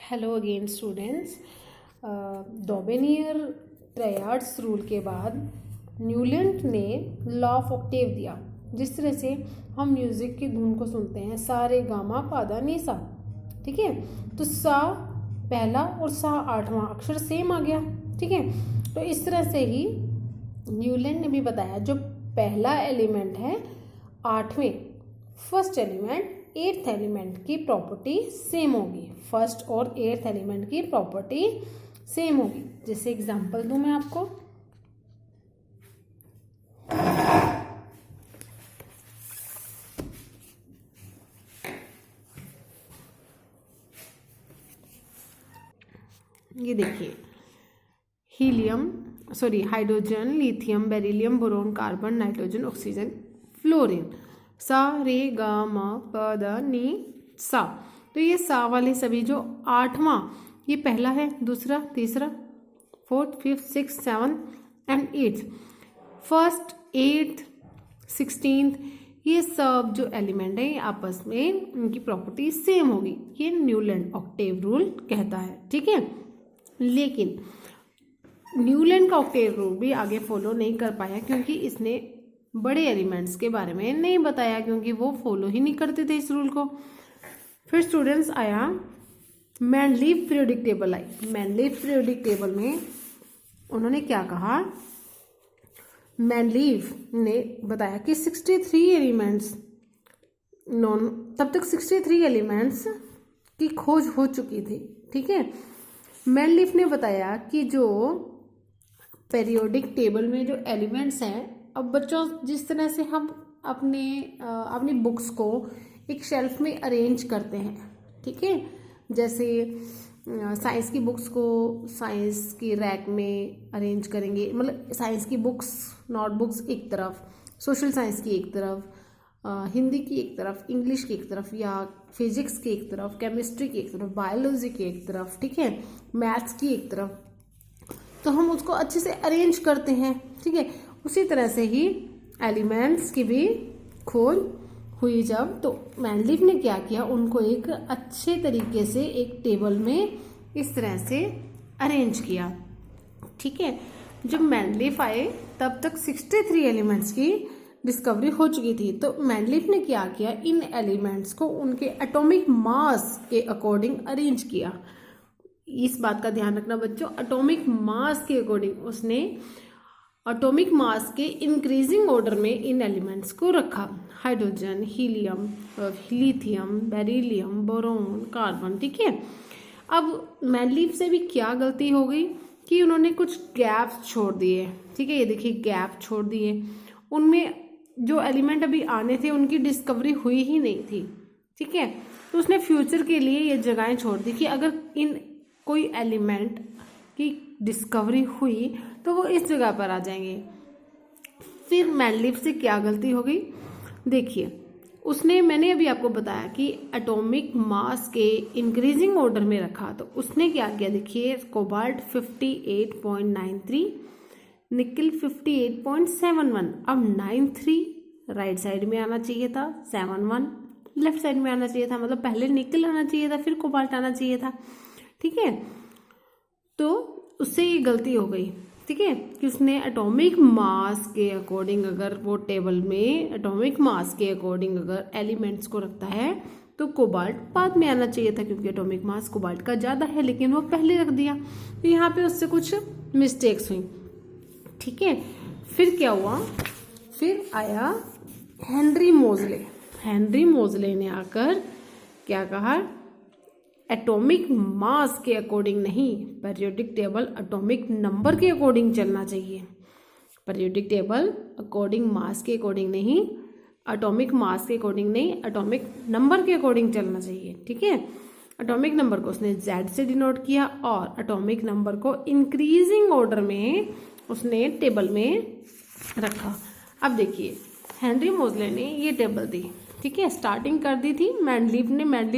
Hello again students. Döbereiner triads rule के बाद Newland ने लॉ ऑफ ऑक्टेव दिया। जिस तरह से हम म्यूज़िक की धुन को सुनते हैं, सा रे गा मा पा धा नी सा, ठीक है, तो सा पहला और सा आठवां अक्षर सेम आ गया, ठीक है। तो इस तरह से ही न्यूलैंड ने भी बताया जो पहला एलिमेंट है आठवें, फर्स्ट एलिमेंट एट्थ एलिमेंट की प्रॉपर्टी सेम होगी। फर्स्ट और एट्थ एलिमेंट की प्रॉपर्टी सेम होगी। जैसे एग्जांपल दूं मैं आपको, ये देखिए, hydrogen, lithium, beryllium, boron, carbon, nitrogen, oxygen, fluorine, सा रे गा मा प ध नी सा। तो ये सा वाले सभी जो आठवां, ये पहला है, दूसरा, तीसरा, fourth, fifth, six, seventh and eighth, first, eighth, 16th, ये सब जो एलिमेंट है ये आपस में उनकी प्रॉपर्टी सेम होगी। ये न्यूलैंड ऑक्टेव रूल कहता है, ठीक है। लेकिन न्यूलैंड का ऑक्टेव रूल भी आगे फॉलो नहीं कर पाया क्योंकि इसने बड़े एलिमेंट्स के बारे में नहीं बताया, क्योंकि वो फॉलो ही नहीं करते थे इस रूल को। फिर स्टूडेंट्स आया Mendeleev periodic table I. Mendeleev periodic table में उन्होंने क्या कहा, मेंडलीव ने बताया कि 63 एलिमेंट्स तब तक 63 एलिमेंट्स की खोज हो चुकी थी, ठीक है। मेंडलीव ने बताया कि जो पीरियोडिक टेबल में जो एलिमेंट्स हैं, अब बच्चों जिस तरह से हम अपनी बुक्स को एक शेल्फ में अरेंज करते हैं, ठीक है, जैसे साइंस की बुक्स को साइंस की रैक में अरेंज करेंगे, मतलब साइंस की बुक्स, नोटबुक्स एक तरफ, सोशल साइंस की एक तरफ, हिंदी की एक तरफ, इंग्लिश की एक तरफ, या फिजिक्स की एक तरफ, केमिस्ट्री की एक तरफ, बायोलॉजी की एक तरफ, ठीक है, मैथ्स की एक तरफ, तो हम उसको अच्छे से अरेंज करते हैं, ठीक है। उसी तरह से ही एलिमेंट्स की भी खोज हुई जब, तो मेंडलीव ने क्या किया, उनको एक अच्छे तरीके से एक टेबल में इस तरह से अरेंज किया, ठीक है। जब मेंडलीव आए तब तक 63 एलिमेंट्स की डिस्कवरी हो चुकी थी। तो मेंडलीव ने क्या किया, इन एलिमेंट्स को उनके एटॉमिक मास के अकॉर्डिंग अरेंज किया। इस बात का ध्यान रखना बच्चों, एटॉमिक मास के अकॉर्डिंग उसने एटॉमिक मास के इंक्रीजिंग ऑर्डर में इन एलिमेंट्स को रखा। Hydrogen, helium, lithium, beryllium, boron, carbon, ठीक है। अब मेंडलीव से भी क्या गलती हो गई कि उन्होंने कुछ गैप्स छोड़ दिए, ठीक है। ये देखिए गैप छोड़ दिए, उनमें जो एलिमेंट अभी आने थे उनकी डिस्कवरी हुई ही नहीं थी, ठीक है। तो उसने फ्यूचर के लिए ये जगहें छोड़ दी कि अगर इन कोई एलिमेंट की डिस्कवरी हुई तो वो इस जगह पर आ जाएंगे। फिर मेंडलीव से क्या गलती हो गई, देखिए मैंने अभी आपको बताया कि एटॉमिक मास के इंक्रीजिंग ऑर्डर में रखा, तो उसने क्या किया, देखिए कोबाल्ट 58.93, निकल 58.71। अब 93 राइट साइड में आना चाहिए था, 71 लेफ्ट साइड में आना चाहिए था, मतलब पहले निकल आना चाहिए था फिर कोबाल्ट आना चाहिए था, ठीक है। तो उससे ये गलती हो गई, ठीक है, कि उसने एटॉमिक मास के अकॉर्डिंग, अगर वो टेबल में एटॉमिक मास के अकॉर्डिंग अगर एलिमेंट्स को रखता है तो कोबाल्ट बाद में आना चाहिए था, क्योंकि एटॉमिक मास कोबाल्ट का ज़्यादा है, लेकिन वो पहले रख दिया, तो यहाँ पे उससे कुछ मिस्टेक्स हुई, ठीक है। फिर क्या हुआ, फिर आया हेनरी मोजले। हेनरी मोजले ने आकर क्या कहा, एटॉमिक मास के अकॉर्डिंग नहीं, पीरियोडिक टेबल एटॉमिक नंबर के अकॉर्डिंग चलना चाहिए। पीरियोडिक टेबल अकॉर्डिंग मास के अकॉर्डिंग नहीं, एटॉमिक मास के अकॉर्डिंग नहीं, एटॉमिक नंबर के अकॉर्डिंग चलना चाहिए, ठीक है। एटॉमिक नंबर को उसने Z से डिनोट किया और एटॉमिक नंबर को इंक्रीजिंग ऑर्डर में उसने टेबल में रखा। अब देखिए हेनरी मोजले ने ये टेबल दी, ठीक है, स्टार्टिंग कर दी थी मेंडलीव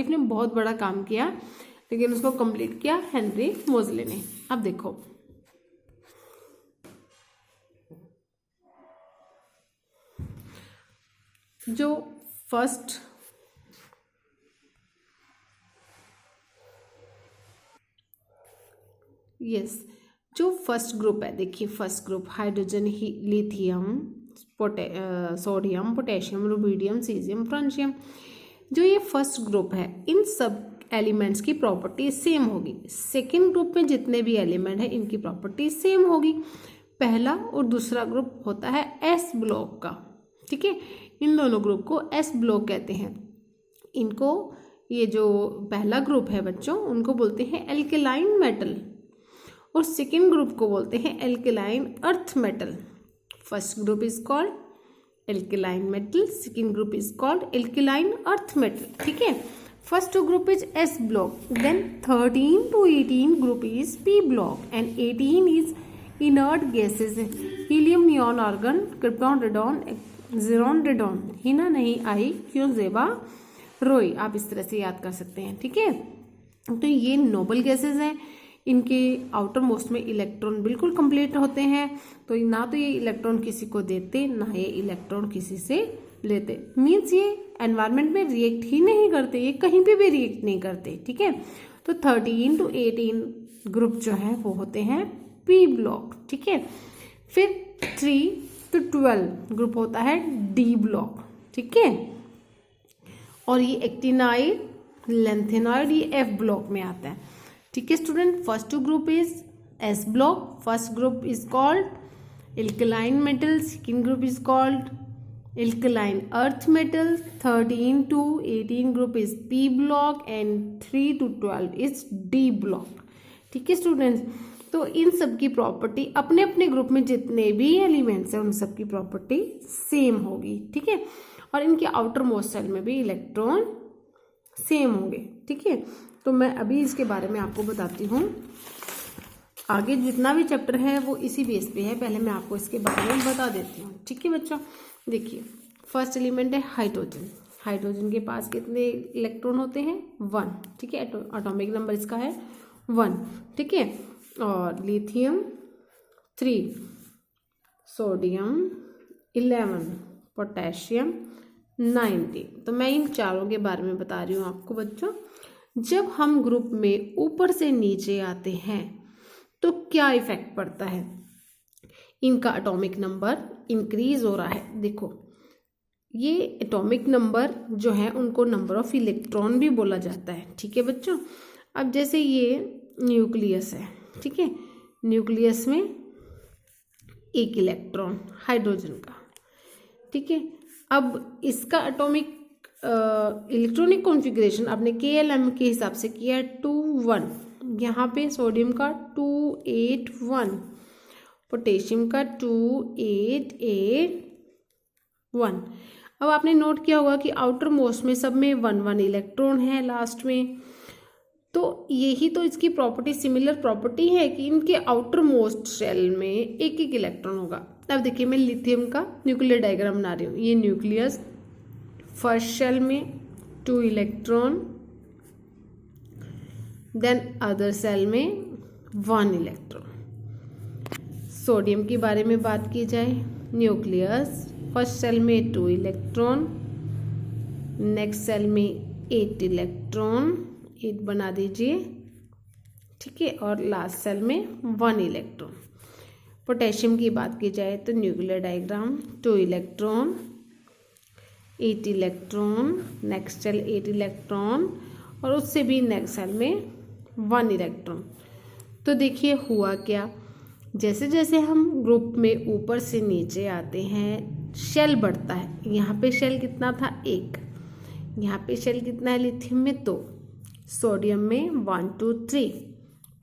ने बहुत बड़ा काम किया, लेकिन उसको कंप्लीट किया हेनरी मोजले ने। अब देखो जो फर्स्ट यस, जो फर्स्ट ग्रुप है, देखिए first group hydrogen, lithium, sodium, potassium, rubidium, caesium, francium, जो ये फर्स्ट ग्रुप है इन सब एलिमेंट्स की प्रॉपर्टी सेम होगी। सेकेंड ग्रुप में जितने भी एलिमेंट है इनकी प्रॉपर्टी सेम होगी। पहला और दूसरा ग्रुप होता है एस ब्लॉक का, ठीक है, इन दोनों ग्रुप को एस ब्लॉक कहते हैं। इनको, ये जो पहला ग्रुप है बच्चों, उनको बोलते हैं एल्केलाइन मेटल और सेकेंड ग्रुप को बोलते हैं alkaline earth metal. First group is called alkaline metal, second group is called alkaline earth metal, ठीक है। First group is S block, then 13 to 18 group is P block and 18 is inert gases, helium, neon, argon, krypton, radon, ज़ीरॉन, radon. Hina नहीं आई क्यों जेबा रोई, आप इस तरह से याद कर सकते हैं, ठीक है। तो ये नोबल गैसेज हैं, इनके आउटर मोस्ट में इलेक्ट्रॉन बिल्कुल कंप्लीट होते हैं, तो ना तो ये इलेक्ट्रॉन किसी को देते ना ये इलेक्ट्रॉन किसी से लेते, मीन्स ये एनवायरनमेंट में रिएक्ट ही नहीं करते, ये कहीं पे भी रिएक्ट नहीं करते, ठीक है। तो 13 to 18 ग्रुप जो है वो होते हैं पी ब्लॉक, ठीक है। फिर 3 to 12 ग्रुप होता है डी ब्लॉक, ठीक है। और ये एक्टिनाइड, लेंथेनॉइड, ये एफ ब्लॉक में आता है, ठीक है student. First group is S block, first group is called alkaline metal, second group is called alkaline earth metal, 13 to 18 group is P block and 3 to 12 is D block, ठीक है students. तो इन सब की प्रॉपर्टी अपने अपने group में जितने भी एलिमेंट्स हैं उन सब की प्रॉपर्टी सेम होगी, ठीक है। और इनके आउटर मोस्ट सेल में भी इलेक्ट्रॉन सेम होंगे, ठीक है। तो मैं अभी इसके बारे में आपको बताती हूँ, आगे जितना भी चैप्टर है वो इसी बेस पे है, पहले मैं आपको इसके बारे में बता देती हूँ, ठीक है बच्चों। देखिए फर्स्ट एलिमेंट है हाइड्रोजन, हाइड्रोजन के पास कितने इलेक्ट्रॉन होते हैं 1, ठीक है, एटॉमिक नंबर इसका है 1, ठीक है। और लिथियम 3, सोडियम 11, पोटेशियम 19। तो मैं इन चारों के बारे में बता रही हूँ आपको बच्चों। जब हम ग्रुप में ऊपर से नीचे आते हैं तो क्या इफेक्ट पड़ता है, इनका एटॉमिक नंबर इंक्रीज हो रहा है। देखो ये एटॉमिक नंबर जो है उनको नंबर ऑफ इलेक्ट्रॉन भी बोला जाता है, ठीक है बच्चों। अब जैसे ये न्यूक्लियस है, ठीक है, न्यूक्लियस में एक इलेक्ट्रॉन हाइड्रोजन का, ठीक है। अब इसका एटॉमिक इलेक्ट्रॉनिक कॉन्फ़िगरेशन आपने KLM के हिसाब से किया 2-1, यहाँ पे सोडियम का 2-8-1, पोटेशियम का 2-8-8-1। अब आपने नोट किया होगा कि आउटर मोस्ट में सब में 1-1 इलेक्ट्रॉन है लास्ट में, तो यही तो इसकी प्रॉपर्टी, सिमिलर प्रॉपर्टी है कि इनके आउटर मोस्ट शेल में एक एक इलेक्ट्रॉन होगा। अब देखिए मैं लिथियम का न्यूक्लियर डायग्राम बना रही हूँ, ये न्यूक्लियस, फर्स्ट शेल में 2 इलेक्ट्रॉन, देन अदर सेल में 1 इलेक्ट्रॉन। सोडियम के बारे में बात की जाए, न्यूक्लियस, फर्स्ट सेल में 2 इलेक्ट्रॉन, नेक्स्ट सेल में 8 इलेक्ट्रॉन, 8 बना दीजिए, ठीक है, और लास्ट सेल में 1 इलेक्ट्रॉन। पोटेशियम की बात की जाए तो nuclear diagram 2 electron, 8 electron, next shell 8 electron और उससे भी नेक्स्ट सेल में 1 इलेक्ट्रॉन। तो देखिए हुआ क्या, जैसे जैसे हम ग्रुप में ऊपर से नीचे आते हैं शेल बढ़ता है। यहाँ पे शेल कितना था 1, यहाँ पे शेल कितना है लिथियम में 2, सोडियम में 1 2 3,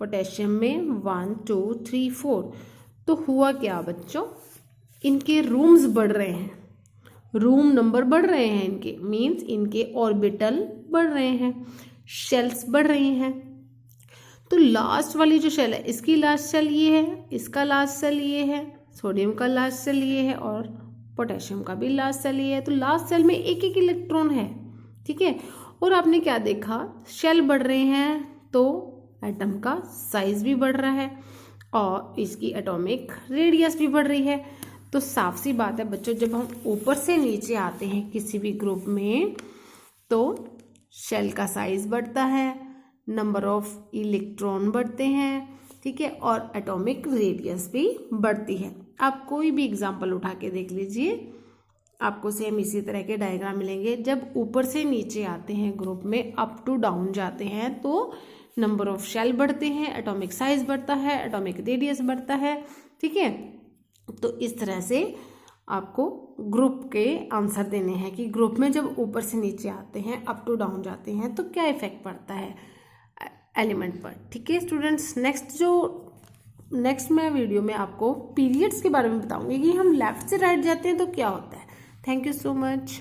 पोटेशियम में 1 2 3 4। तो हुआ क्या बच्चों, इनके रूम्स बढ़ रहे हैं, रूम नंबर बढ़ रहे हैं इनके, मीन्स इनके ऑर्बिटल बढ़ रहे हैं, शेल्स बढ़ रही हैं। तो लास्ट वाली जो शेल है इसकी लास्ट शेल ये है, इसका लास्ट शेल ये है, सोडियम का लास्ट शेल ये है और पोटेशियम का भी लास्ट शेल ये है। तो लास्ट शेल में एक एक इलेक्ट्रॉन है, ठीक है। और आपने क्या देखा, शेल बढ़ रहे हैं तो एटम का साइज भी बढ़ रहा है और इसकी एटॉमिक रेडियस भी बढ़ रही है। तो साफ सी बात है बच्चों, जब हम ऊपर से नीचे आते हैं किसी भी ग्रुप में तो शेल का साइज बढ़ता है, नंबर ऑफ इलेक्ट्रॉन बढ़ते हैं, ठीक है, और एटॉमिक रेडियस भी बढ़ती है। आप कोई भी एग्जाम्पल उठा के देख लीजिए, आपको सेम इसी तरह के डायग्राम मिलेंगे। जब ऊपर से नीचे आते हैं ग्रुप में, अप टू डाउन जाते हैं, तो नंबर ऑफ शेल बढ़ते हैं, एटॉमिक साइज बढ़ता है, एटॉमिक रेडियस बढ़ता है, ठीक है। तो इस तरह से आपको ग्रुप के आंसर देने हैं कि ग्रुप में जब ऊपर से नीचे आते हैं, अप टू डाउन जाते हैं, तो क्या इफेक्ट पड़ता है एलिमेंट पर, ठीक है स्टूडेंट्स। नेक्स्ट मैं वीडियो में आपको पीरियड्स के बारे में बताऊंगी कि हम लेफ्ट से राइट जाते हैं तो क्या होता है। Thank you so much.